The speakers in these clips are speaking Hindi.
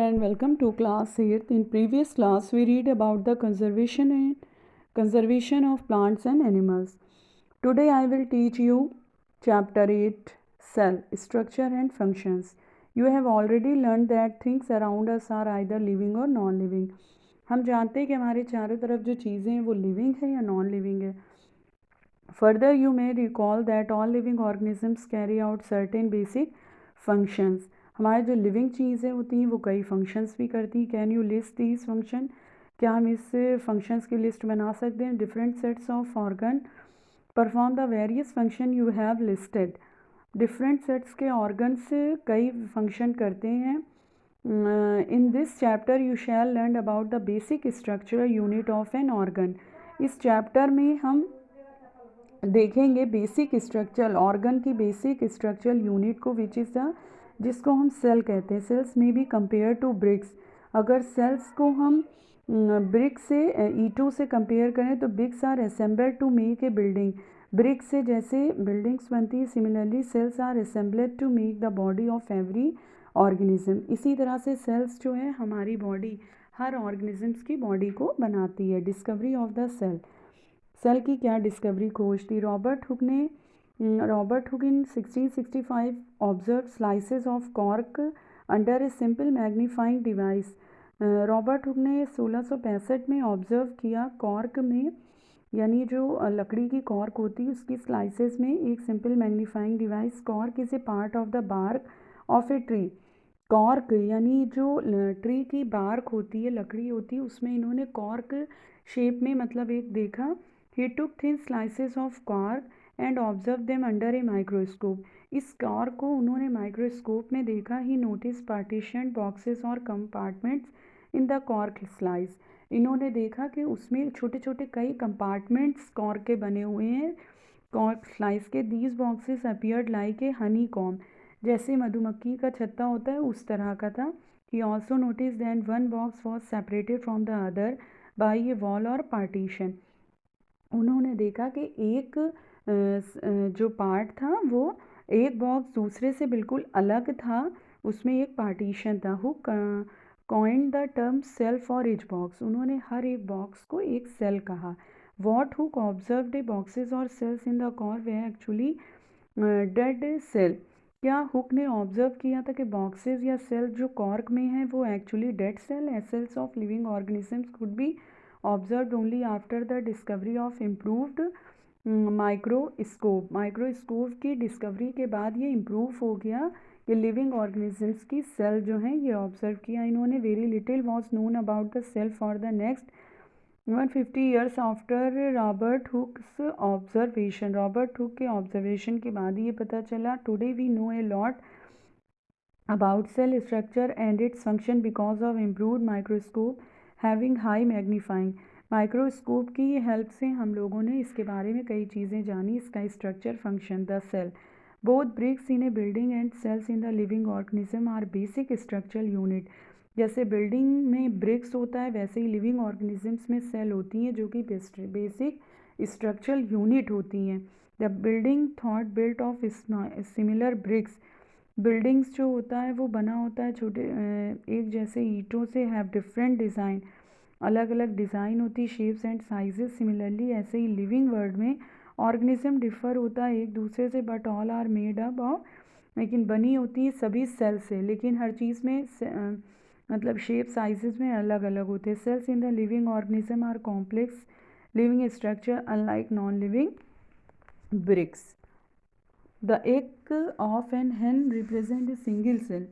and welcome to class 8th. In previous class we read about the conservation of plants and animals. Today I will teach you chapter 8 cell structure and functions. You have already learned that things around us are either living or non living. हम जानते हैं कि हमारे चारों तरफ जो चीज़ें हैं वो लिविंग है या नॉन लिविंग है. Further, you may recall that all living organisms carry out certain basic functions. हमारे जो लिविंग चीज़ें होती हैं वो कई फंक्शंस भी करती हैं. Can you list these function? क्या हम इस फंक्शंस की लिस्ट बना सकते हैं? Different sets of organ perform the various function you have listed. Different sets के ऑर्गन्स कई फंक्शन करते हैं. In this chapter you shall learn about the basic structural unit of an organ. इस चैप्टर में हम देखेंगे बेसिक स्ट्रक्चरल ऑर्गन की बेसिक स्ट्रक्चरल यूनिट को, विच इज़ द जिसको हम सेल कहते हैं. सेल्स में भी कंपेयर टू ब्रिक्स. अगर सेल्स को हम ब्रिक से ईंटों से कंपेयर करें तो bricks are assembled to make a building. Brick से जैसे बिल्डिंग्स बनती है, similarly cells are assembled to make the body of every organism. इसी तरह से सेल्स जो है हमारी बॉडी, हर ऑर्गेनिजम्स की बॉडी को बनाती है. Discovery of the cell. Cell की क्या डिस्कवरी, खोज थी. Robert Hooke in 1665 observed slices of cork under a simple magnifying device. Robert Hooke ने 1665 में ऑब्ज़र्व किया कॉर्क में, यानी जो लकड़ी की कॉर्क होती है उसकी स्लाइसेस में एक simple magnifying device. Cork is a part of the bark of a tree. Cork यानी जो ट्री की बार्क होती है, लकड़ी होती है, उसमें इन्होंने कॉर्क शेप में मतलब एक देखा. He took thin slices of cork and observed them under a microscope. इस कॉर्क को उन्होंने माइक्रोस्कोप में देखा. He noticed partitioned boxes और compartments in the cork slice. इन्होंने देखा कि उसमें छोटे छोटे कई कंपार्टमेंट्स कॉर्क के बने हुए हैं कॉर्क स्लाइस के. These boxes appeared like a honeycomb. जैसे मधुमक्खी का छत्ता होता है उस तरह का था. He also noticed that one box was separated from the other by a wall or partition. उन्होंने देखा कि एक जो पार्ट था वो एक बॉक्स दूसरे से बिल्कुल अलग था, उसमें एक पार्टीशन था. Who coined the term cell for each box. उन्होंने हर एक बॉक्स को एक सेल कहा. What Hooke observed a boxes और cells in the cork were actually dead cell. क्या हुक ने ऑब्जर्व किया था कि बॉक्सेस या सेल जो कॉर्क में हैं वो एक्चुअली डेड सेल है. Cells of living organisms could be observed only after the discovery of improved microscope. Microscope की डिस्कवरी के बाद ये इम्प्रूव हो गया कि लिविंग ऑर्गेनिजम्स की सेल जो हैं ये ऑब्जर्व किया इन्होंने. Very little was known about the cell for the next 150 years after Robert Hooke's observation. Robert Hooke के ऑब्जर्वेशन के बाद ये पता चला. Today we know a lot about cell structure and its function because of improved microscope having high magnifying. Microscope की हेल्प से हम लोगों ने इसके बारे में कई चीज़ें जानी. इसका structure, function. The cell. Both bricks in a building and cells in the living organism are basic structural unit. जैसे बिल्डिंग में ब्रिक्स होता है वैसे ही लिविंग ऑर्गेनिजम्स में सेल होती हैं जो कि बेसिक स्ट्रक्चरल यूनिट होती हैं. The building thought built of similar bricks. Buildings जो होता है वो बना होता है छोटे एक जैसे ईंटों से. हैव डिफरेंट डिज़ाइन, अलग अलग डिज़ाइन होती, शेप्स एंड साइजेस. सिमिलरली ऐसे ही लिविंग वर्ल्ड में ऑर्गेनिज्म डिफ़र होता है एक दूसरे से, but all are made up of, लेकिन बनी होती है सभी सेल से, लेकिन हर चीज़ में मतलब शेप साइजेस में अलग अलग होते हैं. Cells in the living organism are complex living structure unlike non living bricks. The egg of an hen represent a single cell.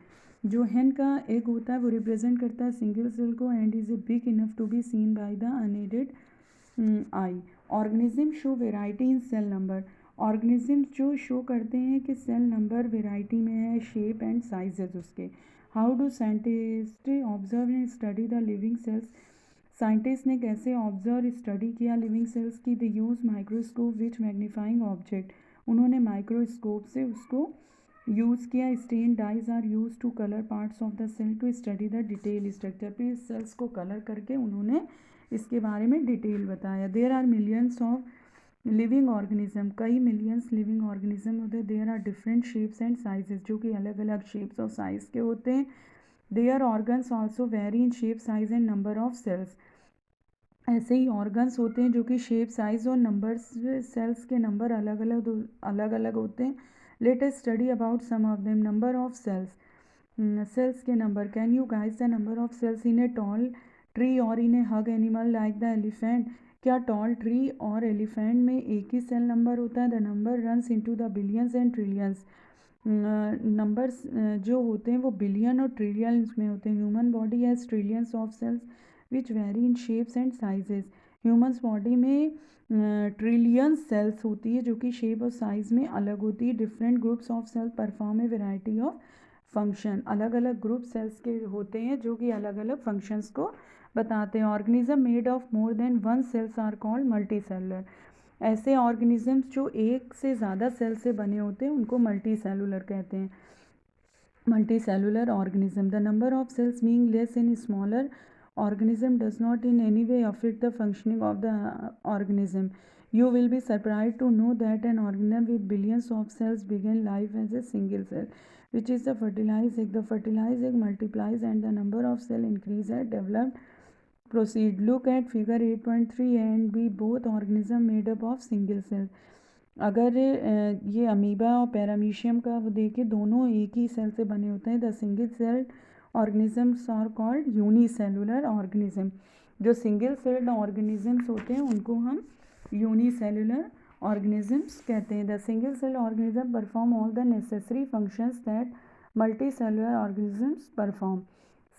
जो हैन का एग होता है वो रिप्रेजेंट करता है सिंगल सेल को. And is a big enough to be seen by the unaided eye. Organism show variety in cell number. Organism जो शो करते हैं कि सेल नंबर वेराइटी में है, शेप एंड साइजेस उसके. How do scientist observe and study the living cells. Scientist ने कैसे ऑब्जर्व स्टडी किया लिविंग सेल्स की. They use microscope which magnifying object. उन्होंने माइक्रोस्कोप से उसको यूज़ किया. Stand dyes are use to colour parts of the cell to study the detail structure. फिर सेल्स को कलर करके उन्होंने इसके बारे में डिटेल बताया. There are millions of living organism. कई मिलियंस लिविंग ऑर्गेनिज्म होते हैं. There are different shapes and sizes, जो कि अलग अलग शेप्स और साइज़ के होते हैं. Their organs also vary in shape, size and number of cells. ऐसे ही ऑर्गन्स होते हैं जो कि शेप, साइज और नंबर, सेल्स के नंबर अलग अलग होते हैं। Let us study about some of them. Number of cells, cells के number. Can you guess the number of cells in a tall tree और in a huge animal like the elephant? क्या टॉल ट्री और एलिफेंट में एक ही सेल नंबर होता है? The number runs into the billions and trillions. Numbers जो होते हैं वो बिलियन और ट्रिलियंस में होते हैं। Human body has trillions of cells which very in shapes and sizes. Humans body में ट्रिलियन सेल्स होती है जो कि शेप और साइज़ में अलग होती है। Different groups of cells perform a variety of function. अलग अलग ग्रुप सेल्स के होते हैं जो कि अलग अलग फंक्शंस को बताते हैं। Organism made of more than one cells are called multi cellular. ऐसे ऑर्गेनिजम्स जो एक से ज़्यादा सेल से बने होते हैं उनको मल्टी सेलुलर कहते हैं। Multi cellular organism. The number of cells being less in smaller organism does not in any way affect the functioning of the organism. You will be surprised to know that an organism with billions of cells began life as a single cell, which is the fertilized egg. The fertilized egg multiplies and the number of cells increase as developed proceed. Look at figure 8.3 and B. Both organism made up of single cell. अगर ये अमीबा और पैरामीशियम का वो देखें, दोनों एक ही सेल से बने होते हैं। The single cell organisms are called unicellular organism. जो सिंगल सेल्ड ऑर्गेनिजम्स होते हैं उनको हम यूनिसेलुलर ऑर्गेनिजम्स कहते हैं। The single cell organism perform all the necessary functions that multi cellular organisms perform.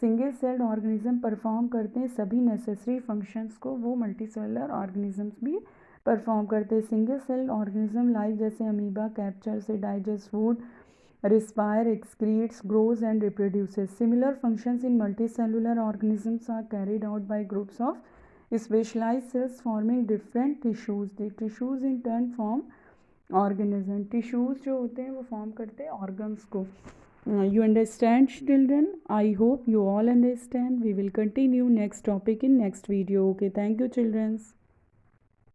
Single celled organism perform करते हैं सभी नेसेसरी फंक्शंस को, वो मल्टी सेलुलर ऑर्गेनिजम्स भी परफॉर्म करते हैं। सिंगल सेल ऑर्गेनिज्म लाइक जैसे amoeba captures digest food, respire, excretes, grows and reproduces. Similar functions in multicellular organisms are carried out by groups of specialised cells forming different tissues. The tissues in turn form organism. Tissues जो होते हैं वो फॉर्म करते हैं ऑर्गन्स को। You understand, children? I hope you all understand. We will continue next topic in next video. Okay, thank you, children.